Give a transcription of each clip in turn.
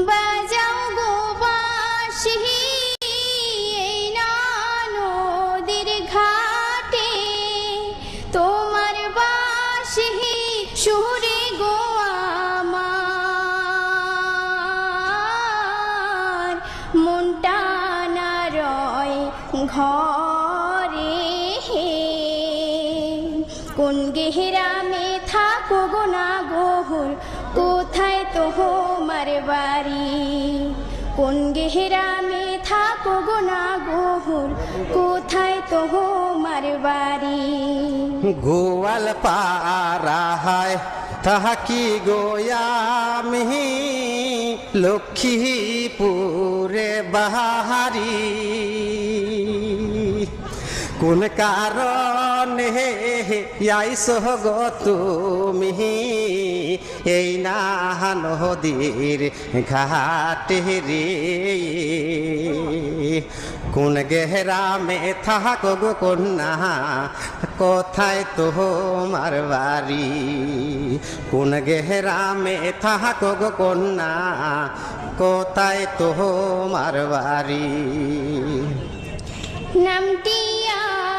বাজাও গো বাঁশি এই না নদীর ঘাটে, তোমার বাঁশি সুরে গো আমার মনটা না রয় ঘরে। কোন গেহরামে থাকো গো না গোহর, কোথায় তোমার বাড়ি? কোন গেহরামে থাকো গো না গোহর, কোথায় তোমার বাড়ি? গোয়াল পাড়ায় থাকি গোয়ামি, লক্ষ্মীপুরে বাহারি। কোন কারণে আইছো গো তুমি এই না নদীর ঘাটে রে? কোন গেহরামে থাকো গো কন্যা, কোথায় তোমার বাড়ি? কোন গেহরামে থাকো গো কন্যা, কোথায় তোমার বাড়ি? নামটি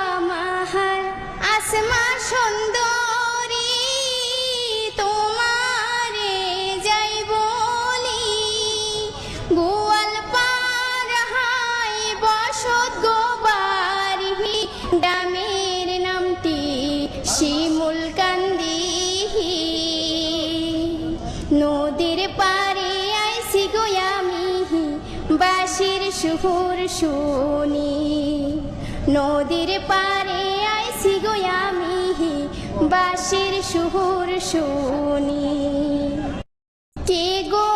আমার আসমা সুন্দরী, তোমারে যাই বলি। গোয়াল পাড়ায় বসত গো বাড়ি, গ্রামের নামটি শিমুল কান্দি। নদীর পাড়ে আইসি গো আমি, বাঁশির সুর শুনি। নদীর পাড়ে আইসি গো আমি, বাঁশির সুর শুনি। কে গো